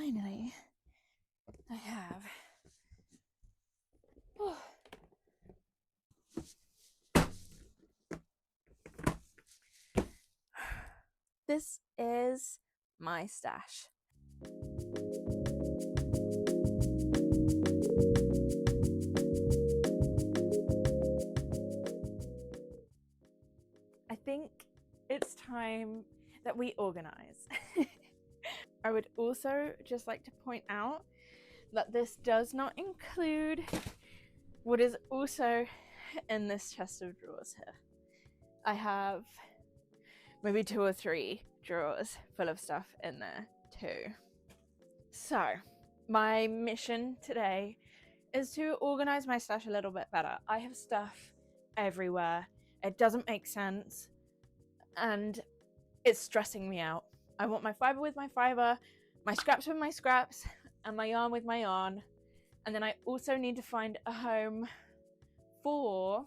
finally, I have. Oh. This is my stash. I think it's time that we organize. I would also just like to point out that this does not include what is also in this chest of drawers here. I have maybe 2 or 3 drawers full of stuff in there too. So my mission today is to organize my stash a little bit better. I have stuff everywhere. It doesn't make sense and it's stressing me out. I want my fibre with my fibre, my scraps with my scraps, and my yarn with my yarn. And then I also need to find a home for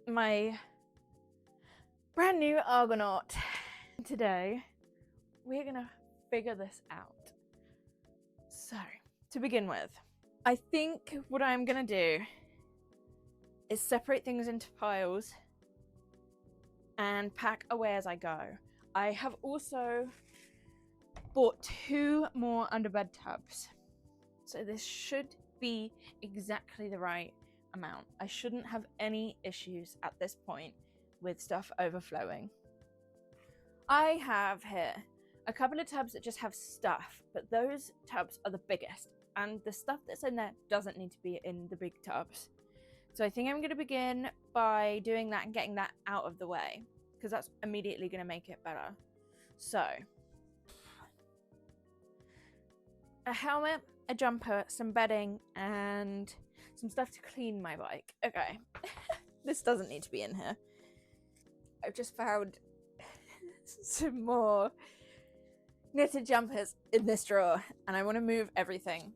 my brand new Argonaut. Today, we're gonna figure this out. So, to begin with, I think what I'm gonna do is separate things into piles and pack away as I go. I have also bought 2 more underbed tubs. So this should be exactly the right amount. I shouldn't have any issues at this point with stuff overflowing. I have here a couple of tubs that just have stuff, but those tubs are the biggest, and the stuff that's in there doesn't need to be in the big tubs. So I think I'm going to begin by doing that and getting that out of the way, because that's immediately going to make it better. So, a helmet, a jumper, some bedding, and some stuff to clean my bike. Okay, this doesn't need to be in here. I've just found some more knitted jumpers in this drawer, and I want to move everything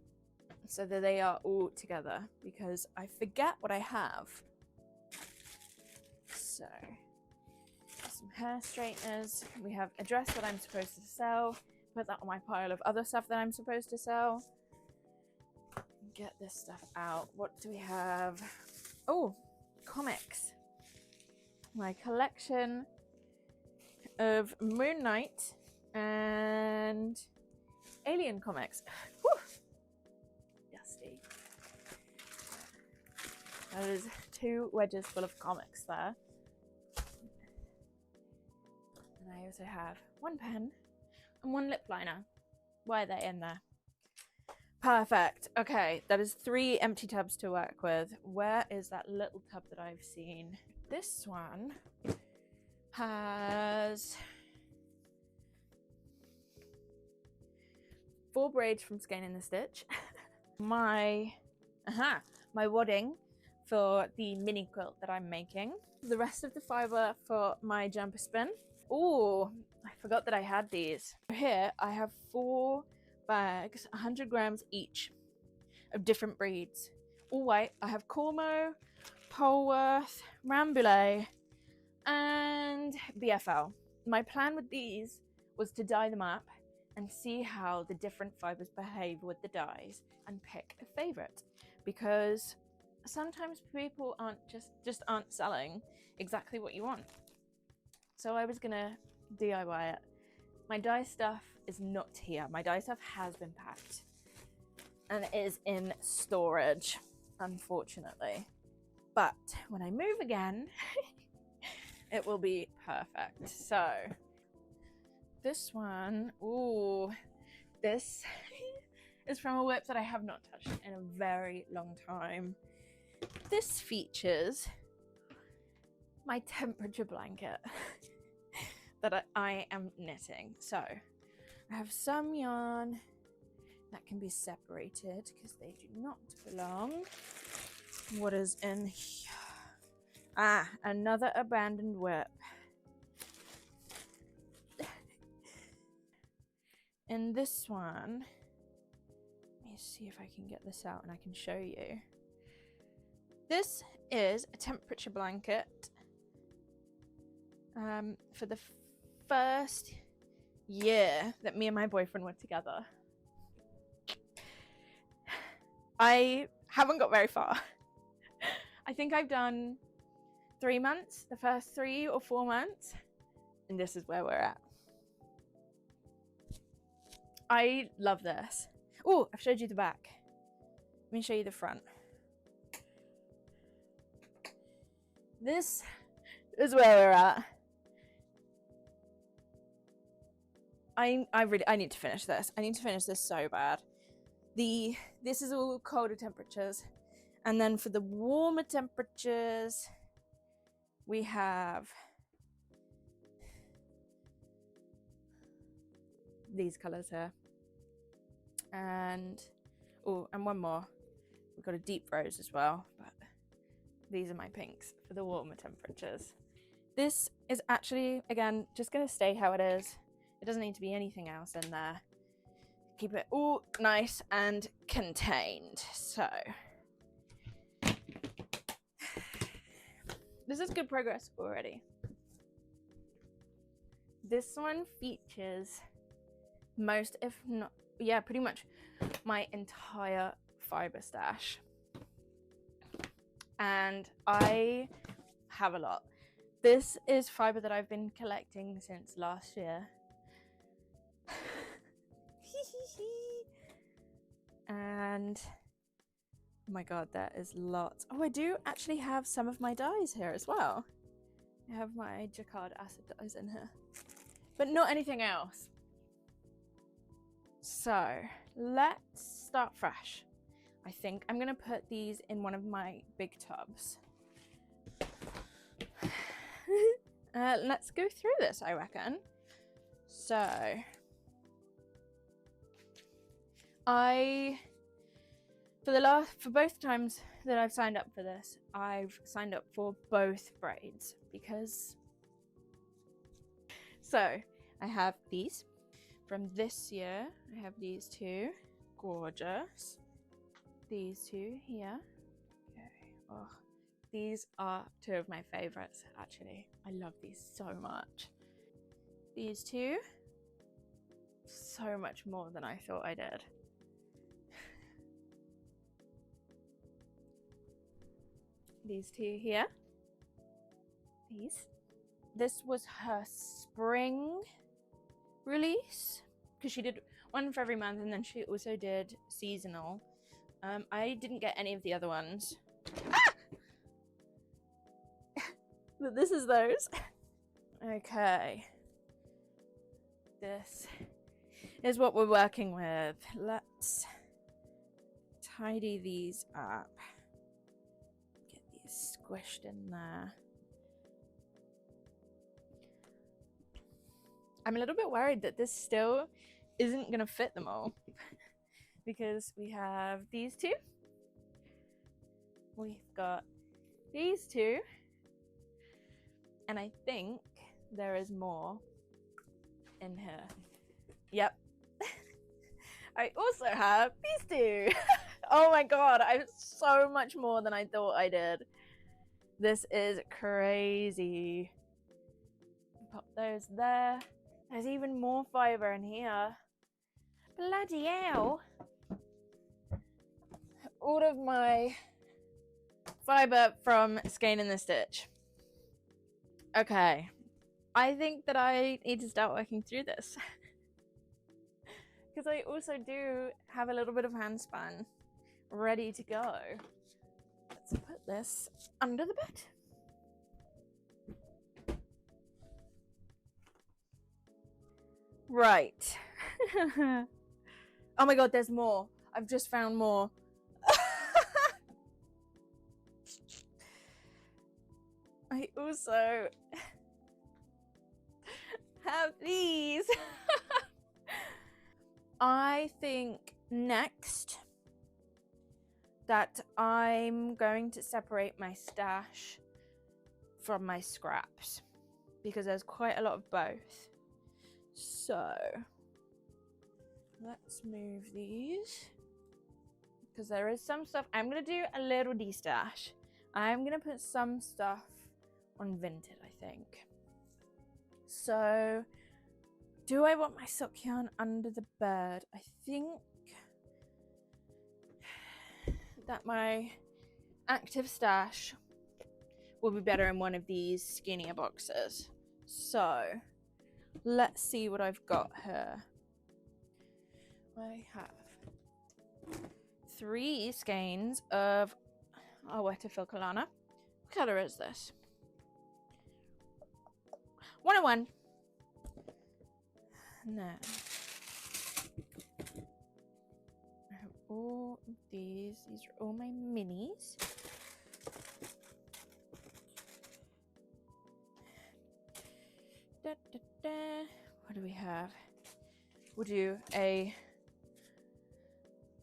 so that they are all together because I forget what I have. So, some hair straighteners. We have a dress that I'm supposed to sell. Put that on my pile of other stuff that I'm supposed to sell. Get this stuff out. What do we have? Oh, comics. My collection of Moon Knight and Alien comics. Whew. Dusty. That is 2 wedges full of comics there. And I also have 1 pen and 1 lip liner. Why are they in there? Perfect. Okay, that is 3 empty tubs to work with. Where is that little tub that I've seen? This one has 4 braids from Skein in the Stitch. my wadding for the mini quilt that I'm making. The rest of the fibre for my jumper spin. Oh, I forgot that I had these. Here I have 4 bags, 100 grams each of different breeds. All white. I have Cormo, Polworth, Rambouillet, and BFL. My plan with these was to dye them up and see how the different fibres behave with the dyes and pick a favourite, because sometimes people aren't just aren't selling exactly what you want. So I was gonna DIY it. My dye stuff is not here. My dye stuff has been packed and it is in storage, unfortunately. But when I move again, it will be perfect. So this one, ooh, this is from a whip that I have not touched in a very long time. This features my temperature blanket that I am knitting. So I have some yarn that can be separated because they do not belong. What is in here? Ah, another abandoned whip. In this one, let me see if I can get this out and I can show you. This is a temperature blanket for the first year that me and my boyfriend were together. I haven't got very far. I think I've done 3 months, the first 3 or 4 months, and this is where we're at. I love this. Oh, I've showed you the back. Let me show you the front. This is where we're at. I need to finish this. I need to finish this so bad. This is all colder temperatures, and then for the warmer temperatures we have these colors here, and one more. We've got a deep rose as well, but these are my pinks for the warmer temperatures. This is actually, again, just going to stay how it is. It doesn't need to be anything else in there. Keep it all nice and contained. So this is good progress already. This one features most, if not, yeah, pretty much my entire fibre stash. And I have a lot. This is fibre that I've been collecting since last year. And oh my god, there is lots. Oh, I do actually have some of my dyes here as well. I have my Jacquard acid dyes in here, but not anything else. So let's start fresh. I think I'm gonna put these in one of my big tubs. Let's go through this, I reckon. So for both times that I've signed up for this, I've signed up for both braids because. So I have these from this year. I have these two, gorgeous. These two here. Okay. Oh, these are 2 of my favorites actually. I love these so much. These two, so much more than I thought I did. These 2 here. These. This was her spring release because she did one for every month, and then she also did seasonal. I didn't get any of the other ones. Ah! But this is those. Okay. This is what we're working with. Let's tidy these up. Get these squished in there. I'm a little bit worried that this still isn't gonna fit them all because we have these 2. We've got these 2. And I think there is more in here. Yep. I also have these 2. Oh my god, I have so much more than I thought I did. This is crazy. Pop those there. There's even more fibre in here. Bloody hell. All of my fibre from Skein and the Stitch. Okay, I think that I need to start working through this because I also do have a little bit of handspun ready to go. Let's put this under the bed. Right. Oh my god, there's more. I've just found more. I also have these. I think next that I'm going to separate my stash from my scraps because there's quite a lot of both. So let's move these because there is some stuff. I'm going to do a little destash. I'm going to put some stuff on Vinted, I think. So do I want my sock yarn under the bed? I think that my active stash will be better in one of these skinnier boxes. So let's see what I've got here. I have 3 skeins of Weta Filcolana. What colour is this? 101. No. I have all of these. These are all my minis. Da, da, da. What do we have? We'll do a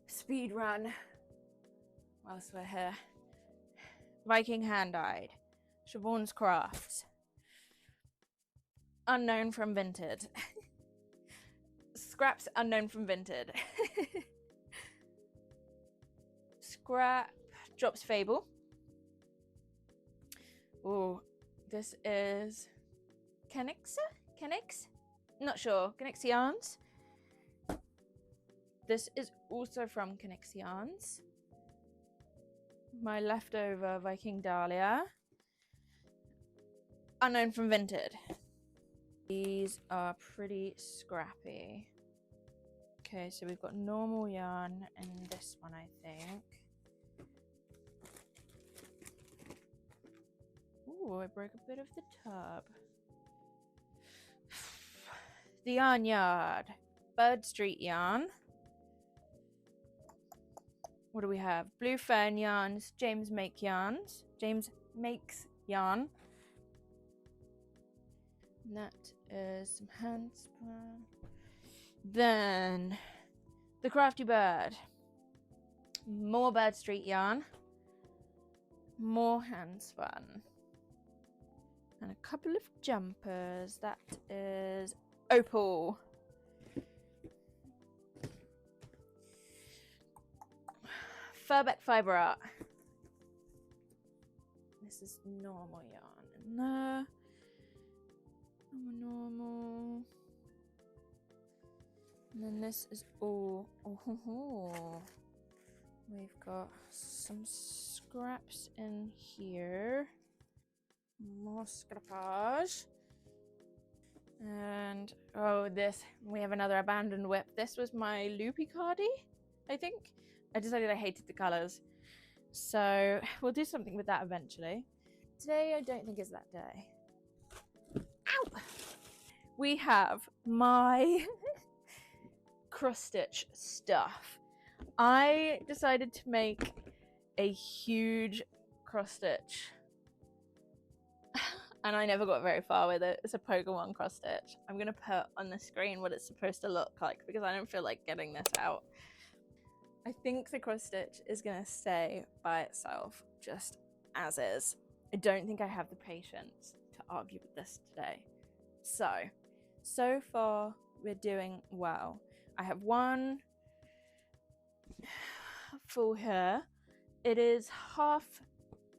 speed run whilst we're here. Viking hand-dyed. Siobhan's Crafts. Unknown from Vinted. Scraps unknown from Vinted. Scrap Drops Fable. Oh, this is Kenix? Not sure. Kenix Yarns. This is also from Kenix Yarns. My leftover Viking Dahlia. Unknown from Vinted. These are pretty scrappy. Okay, so we've got normal yarn and this one, I think. Ooh, I broke a bit of the tub. The Yarn Yard. Bird Street yarn. What do we have? Blue Fern yarns. James Makes yarn. And that is some hand spun. Then the Crafty Bird. More Bird Street yarn. More hand spun. And a couple of jumpers. That is Opal. Furbeck Fibre Art. This is normal yarn in there. Normal. And then this is all. Oh, we've got some scraps in here. More scrappage. And oh, this, we have another abandoned whip. This was my loopy cardie, I think. I decided I hated the colours, so we'll do something with that eventually. Today, I don't think is that day. Ow! We have my cross stitch stuff. I decided to make a huge cross stitch and I never got very far with it. It's a Pokemon cross stitch. I'm gonna put on the screen what it's supposed to look like because I don't feel like getting this out. I think the cross stitch is gonna stay by itself just as is. I don't think I have the patience to argue with this today. So far we're doing well. I have one full here. It is half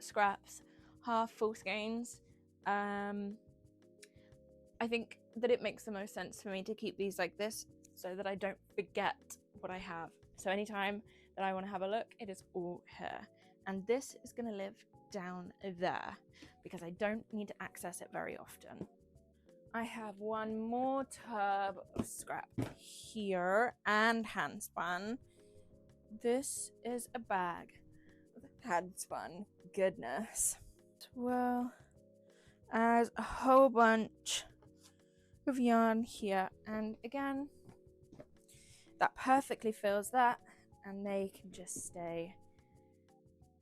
scraps, half full skeins. I think that it makes the most sense for me to keep these like this so that I don't forget what I have. So anytime that I want to have a look, it is all here. And this is going to live down there because I don't need to access it very often. I have one more tub of scrap here and hand spun. This is a bag of hand spun goodness. As well as a whole bunch of yarn here. And again, that perfectly fills that and they can just stay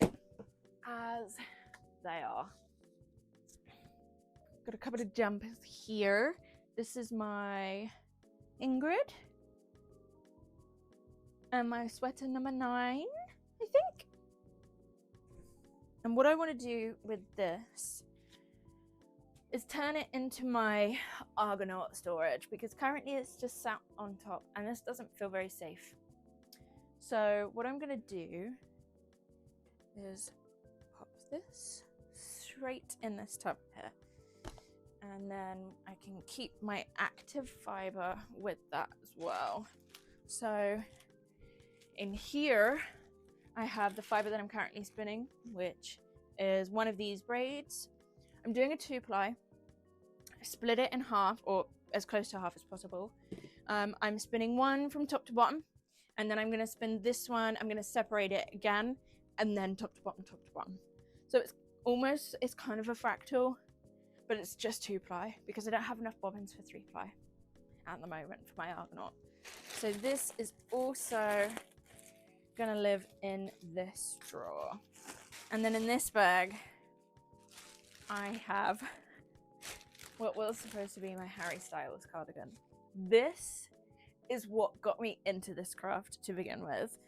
as they are. Got a couple of jumpers here. This is my Ingrid and my sweater number 9, I think. And what I want to do with this is turn it into my Argonaut storage because currently it's just sat on top and this doesn't feel very safe. So what I'm going to do is pop this straight in this tub here. And then I can keep my active fibre with that as well. So in here, I have the fibre that I'm currently spinning, which is one of these braids. I'm doing a 2-ply. I split it in half, or as close to half as possible. I'm spinning one from top to bottom, and then I'm going to spin this one. I'm going to separate it again, and then top to bottom, top to bottom. So it's kind of a fractal, but it's just 2-ply because I don't have enough bobbins for 3-ply at the moment for my Argonaut. So this is also gonna live in this drawer. And then in this bag, I have what was supposed to be my Harry Styles cardigan. This is what got me into this craft to begin with.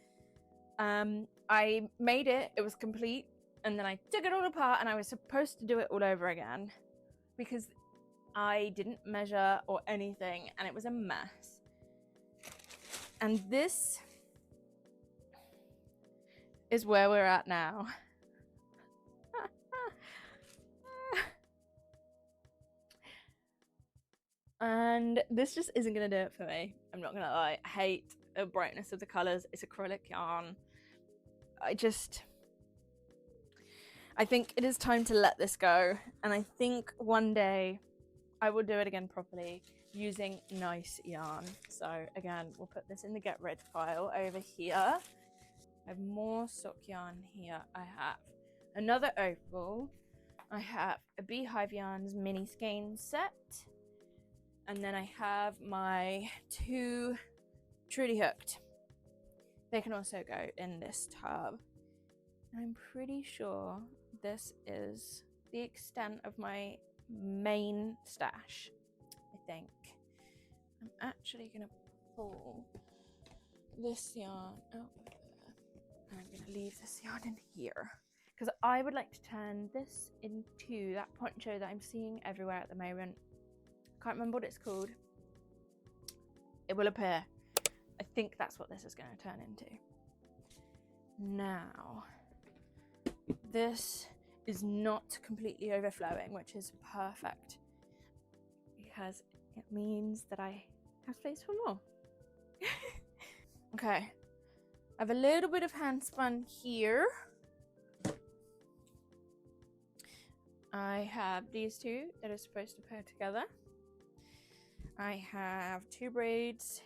I made it, it was complete, and then I took it all apart and I was supposed to do it all over again because I didn't measure or anything and it was a mess. And this is where we're at now. And this just isn't gonna do it for me. I'm not gonna lie. I hate the brightness of the colors. It's acrylic yarn. I think it is time to let this go. And I think one day I will do it again properly using nice yarn. So again, we'll put this in the get rid file over here. I have more sock yarn here. I have another opal. I have a Beehive Yarns mini skein set. And then I have my 2 Truly Hooked. They can also go in this tub. And I'm pretty sure this is the extent of my main stash, I think. I'm actually going to pull this yarn out of there. And I'm going to leave this yarn in here. Because I would like to turn this into that poncho that I'm seeing everywhere at the moment. Can't remember what it's called. It will appear. I think that's what this is going to turn into. Now, this is not completely overflowing, which is perfect because it means that I have space for more. Okay, I have a little bit of hand spun here. I have these 2 that are supposed to pair together. I have 2 braids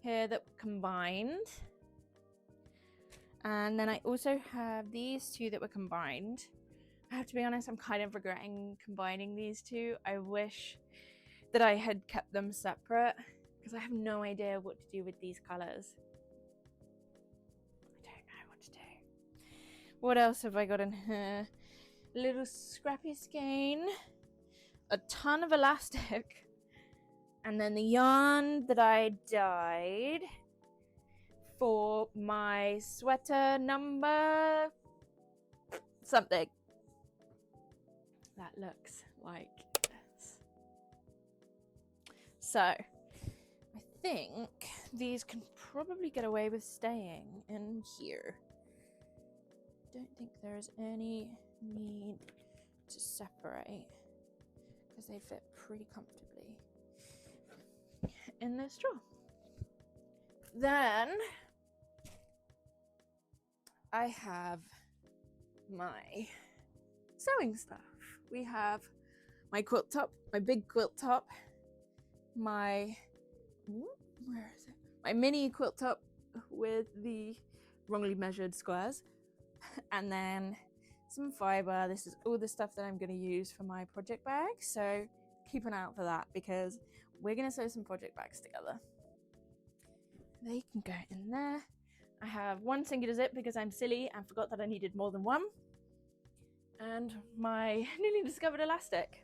here that were combined. And then I also have these 2 that were combined. I have to be honest, I'm kind of regretting combining these 2. I wish that I had kept them separate because I have no idea what to do with these colors. I don't know what to do. What else have I got in here? A little scrappy skein, a ton of elastic, and then the yarn that I dyed for my sweater number something that looks like this. So I think these can probably get away with staying in here. Don't think there's any need to separate because they fit pretty comfortably in this drawer. Then I have my sewing stuff. We have my quilt top, my big quilt top, my mini quilt top with the wrongly measured squares, and then some fibre. This is all the stuff that I'm going to use for my project bag, so keep an eye out for that because we're going to sew some project bags together. They can go in there. I have 1 singular zip because I'm silly and forgot that I needed more than 1, and my newly discovered elastic.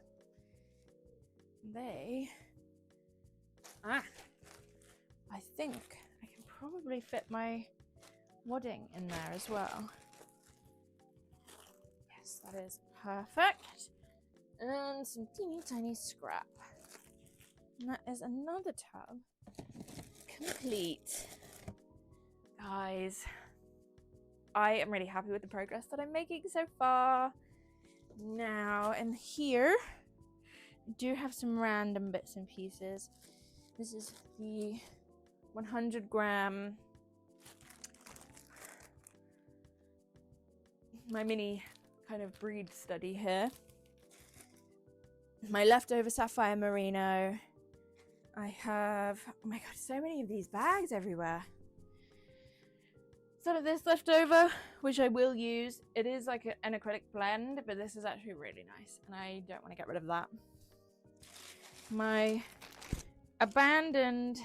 I think I can probably fit my wadding in there as well. Yes, that is perfect. And some teeny tiny scrap. And that is another tub complete. Guys, I am really happy with the progress that I'm making so far. Now, in here, I do have some random bits and pieces. This is the 100 gram my mini kind of breed study here. My leftover sapphire merino. I have, oh my god, so many of these bags everywhere. Some of this leftover, which I will use. It is like an acrylic blend, but this is actually really nice, and I don't want to get rid of that. My abandoned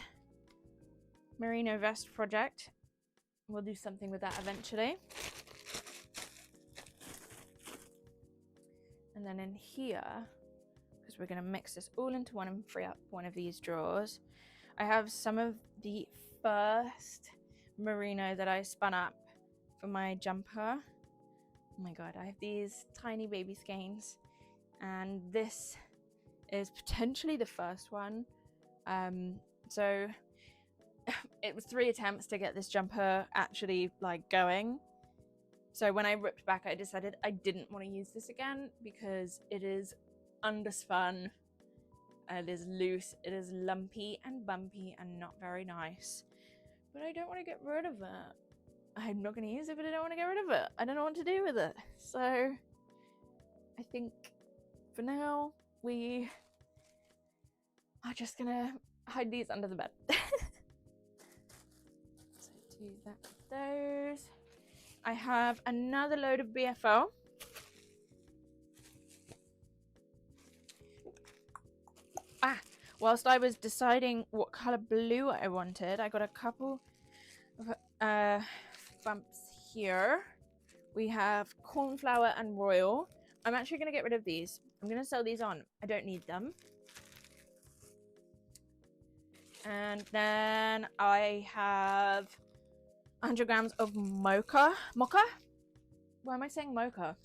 merino vest project. We'll do something with that eventually. And then in here, because we're going to mix this all into one and free up one of these drawers, I have some of the first merino that I spun up for my jumper. Oh my god, I have these tiny baby skeins, and this is potentially the first one. So it was 3 attempts to get this jumper actually like going. So when I ripped back, I decided I didn't want to use this again because it is underspun, it is loose, it is lumpy and bumpy and not very nice. But I don't want to get rid of it. I'm not going to use it, but I don't want to get rid of it. I don't know what to do with it. So I think for now we are just going to hide these under the bed. So do that with those. I have another load of BFO. Whilst I was deciding what colour blue I wanted, I got a couple of bumps here. We have cornflower and royal. I'm actually going to get rid of these. I'm going to sell these on. I don't need them. And then I have 100 grams of mocha. Why am I saying mocha?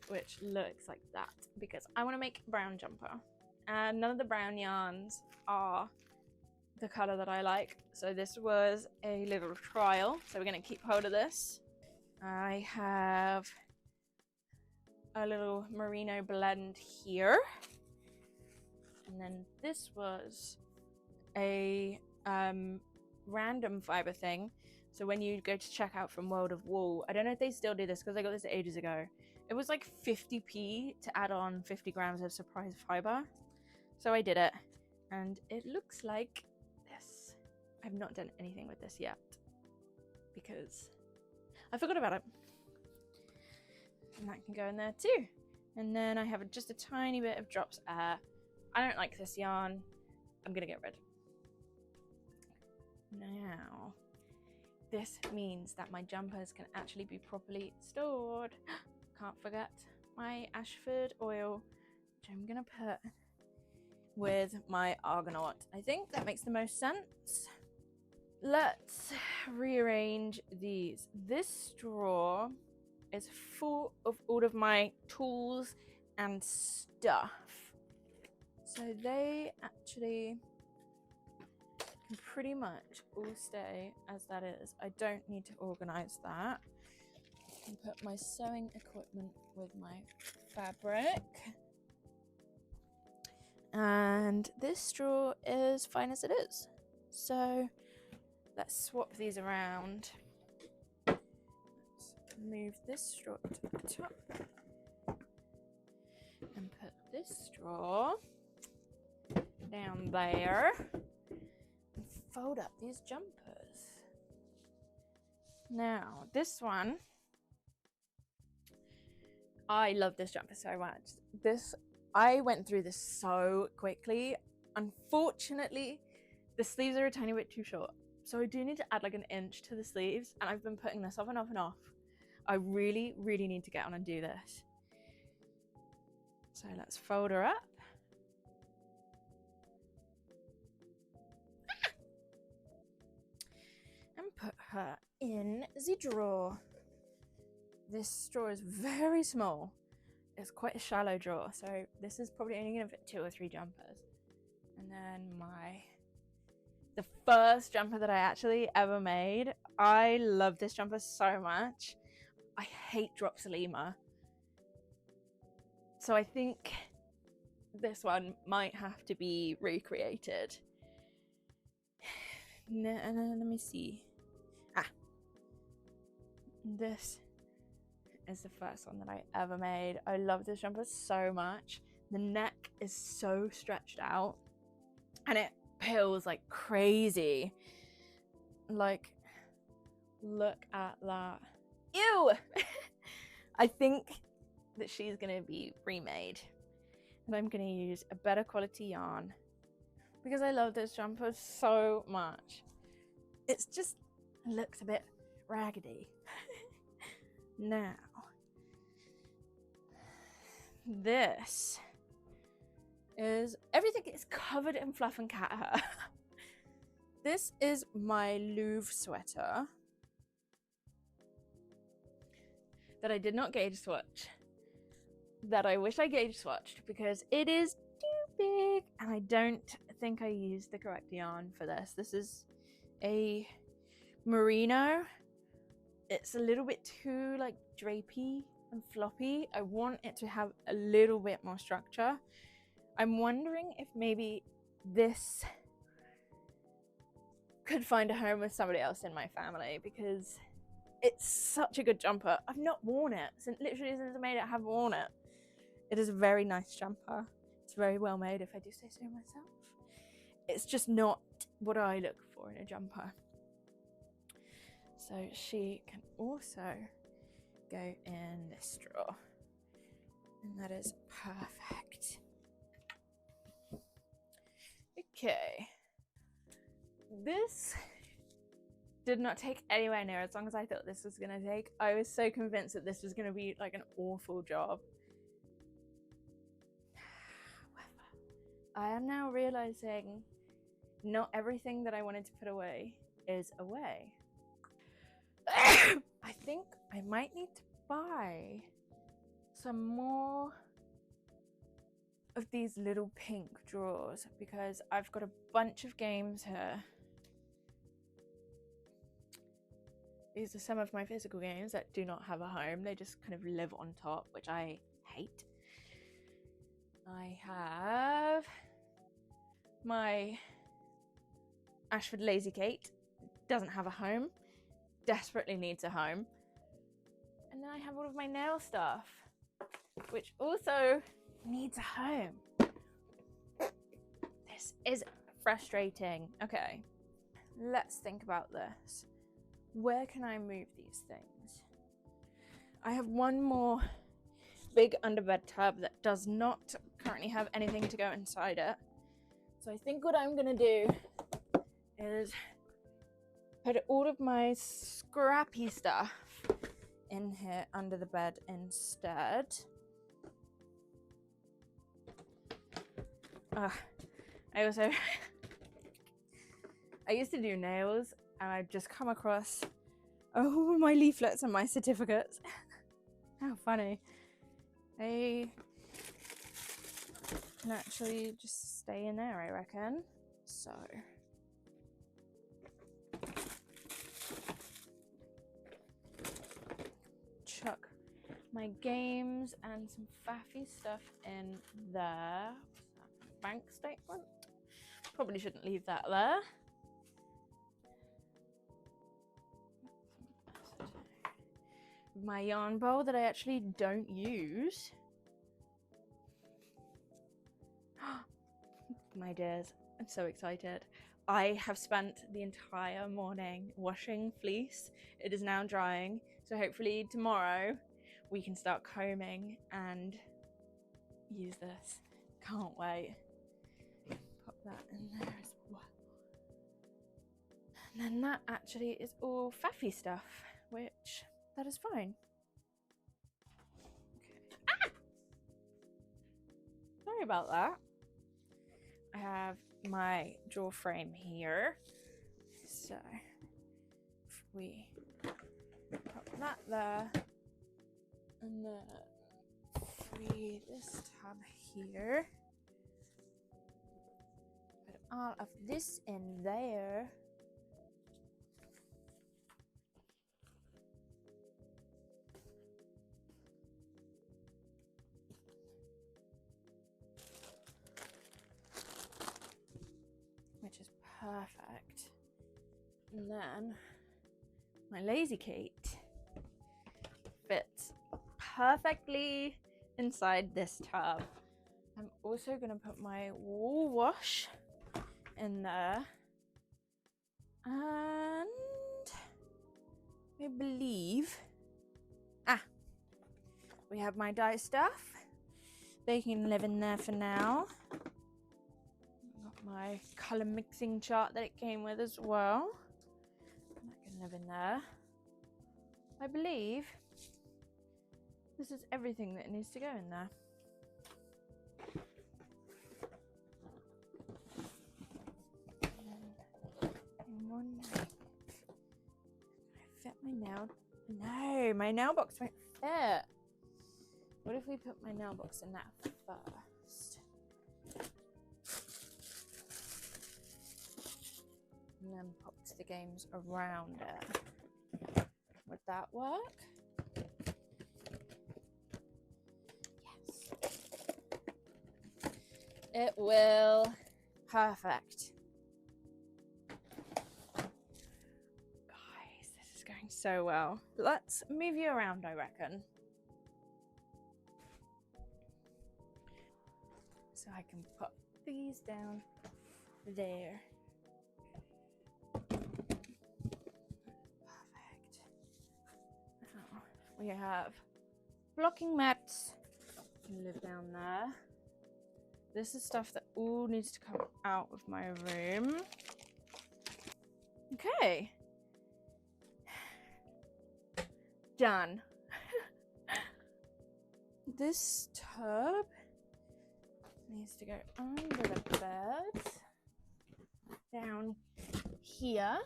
Which looks like that because I want to make a brown jumper. And none of the brown yarns are the color that I like. So this was a little trial. So we're going to keep hold of this. I have a little merino blend here. And then this was a random fiber thing. So when you go to check out from World of Wool, I don't know if they still do this because I got this ages ago. It was like 50p to add on 50 grams of surprise fiber. So I did it, and it looks like this. I've not done anything with this yet because I forgot about it. And that can go in there too. And then I have just a tiny bit of drops air. I don't like this yarn. I'm gonna get rid. Now, this means that my jumpers can actually be properly stored. Can't forget my Ashford oil, which I'm gonna put with my Argonaut. I think that makes the most sense. Let's rearrange these. This straw is full of all of my tools and stuff. So they actually can pretty much all stay as that is. I don't need to organize that. I can put my sewing equipment with my fabric. And this straw is fine as it is. So let's swap these around. Let's move this straw to the top and put this straw down there and fold up these jumpers. Now this one, I love this jumper so much. I went through this so quickly. Unfortunately, the sleeves are a tiny bit too short. So I do need to add like an inch to the sleeves, and I've been putting this off and off and off. I really, really need to get on and do this. So let's fold her up. And put her in the drawer. This straw is very small. It's quite a shallow drawer, so this is probably only going to fit 2 or 3 jumpers. And then the first jumper that I actually ever made. I love this jumper so much. I hate drop Salima. So I think this one might have to be recreated. Let me see. This is the first one that I ever made. I love this jumper so much. The neck is so stretched out and it pills like crazy. Like, look at that. Ew! I think that she's gonna be remade and I'm gonna use a better quality yarn because I love this jumper so much. It's just looks a bit raggedy. Now, this is everything is covered in fluff and cat hair. This is my Louvre sweater that I did not gauge swatch, that I wish I gauge swatched because it is too big and I don't think I used the correct yarn for this. This is a merino. It's a little bit too like drapey and floppy. I want it to have a little bit more structure. I'm wondering if maybe this could find a home with somebody else in my family because it's such a good jumper. I've not worn it since literally since I made it. I haven't worn it. It is a very nice jumper. It's very well made, if I do say so myself. It's just not what I look for in a jumper. So she can also go in this drawer, and that is perfect. Okay, this did not take anywhere near as long as I thought this was gonna take. I was so convinced that this was gonna be like an awful job. However, I am now realizing not everything that I wanted to put away is away. I think I might need to buy some more of these little pink drawers because I've got a bunch of games here. These are some of my physical games that do not have a home. They just kind of live on top, which I hate. I have my Ashford Lazy Kate. Doesn't have a home. Desperately needs a home. And then I have all of my nail stuff, which also needs a home. This is frustrating. Okay, let's think about this. Where can I move these things? I have one more big underbed tub that does not currently have anything to go inside it. So I think what I'm gonna do is put all of my scrappy stuff in here under the bed instead. I used to do nails and I've just come across all my leaflets and my certificates. How funny. They can actually just stay in there, I reckon. So chuck my games and some faffy stuff in there. Bank statement. Probably shouldn't leave that there. My yarn bowl that I actually don't use. My dears, I'm so excited. I have spent the entire morning washing fleece. It is now drying, so hopefully tomorrow we can start combing and use this. Can't wait. Pop that in there as well. And then that actually is all faffy stuff, which that is fine. Okay. Ah! Sorry about that. I have my drawer frame here. So if we pop that there and then free this tab here. Put all of this in there. Which is perfect. And then my Lazy Kate fits perfectly inside this tub. I'm also going to put my wool wash in there. And I believe, we have my dye stuff. They can live in there for now. I've got my colour mixing chart that it came with as well. That can live in there. I believe this is everything that needs to go in there. And one night, I fit my nail. No, my nail box won't fit. What if we put my nail box in that first? And then popped the games around it. Would that work? Yes. It will. Perfect. Guys, this is going so well. Let's move you around, I reckon. So I can put these down there. Perfect. Now we have blocking mats. Can live down there. This is stuff that all needs to come out of my room. Okay. Done. This tub needs to go under the bed, down here.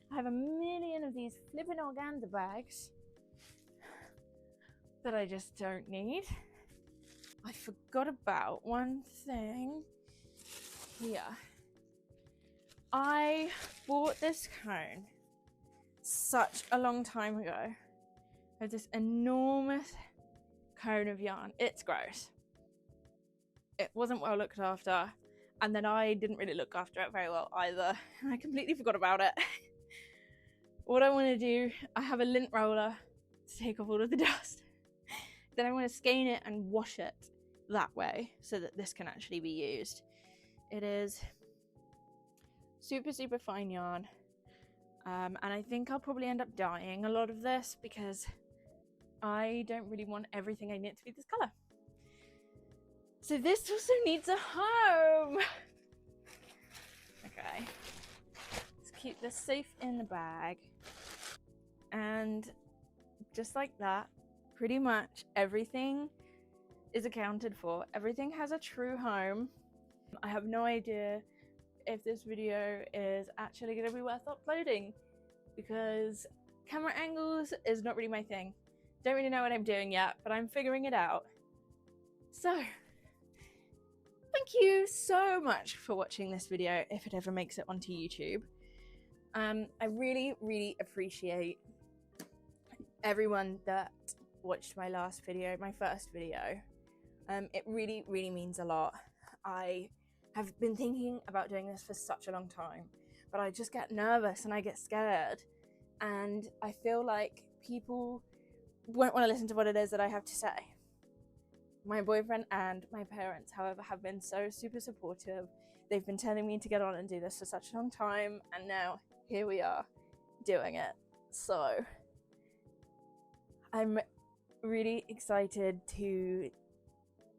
I have a million of these flipping organza bags that I just don't need. I forgot about one thing here. I bought this cone such a long time ago. I have this enormous cone of yarn. It's gross. It wasn't well looked after, and then I didn't really look after it very well either. I completely forgot about it. What I want to do, I have a lint roller to take off all of the dust. Then I want to skein it and wash it that way so that this can actually be used. It is super, super fine yarn. And I think I'll probably end up dyeing a lot of this because I don't really want everything I knit to be this colour. So this also needs a home. Okay, let's keep this safe in the bag. And just like that, pretty much everything is accounted for. Everything has a true home. I have no idea if this video is actually going to be worth uploading because camera angles is not really my thing. Don't really know what I'm doing yet, but I'm figuring it out. So thank you so much for watching this video if it ever makes it onto YouTube. I really, really appreciate everyone that watched my last video, my first video. It really, really means a lot. I have been thinking about doing this for such a long time, but I just get nervous and I get scared. And I feel like people won't want to listen to what it is that I have to say. My boyfriend and my parents, however, have been so super supportive. They've been telling me to get on and do this for such a long time, and now here we are doing it. So I'm really excited to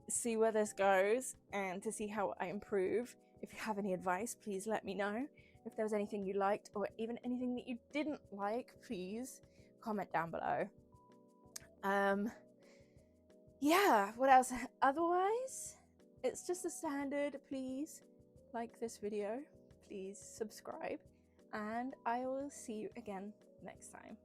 see where this goes and to see how I improve. If you have any advice, please let me know. If there was anything you liked or even anything that you didn't like, please comment down below. Yeah, what else? Otherwise, it's just a standard. Please like this video, please subscribe, and I will see you again next time.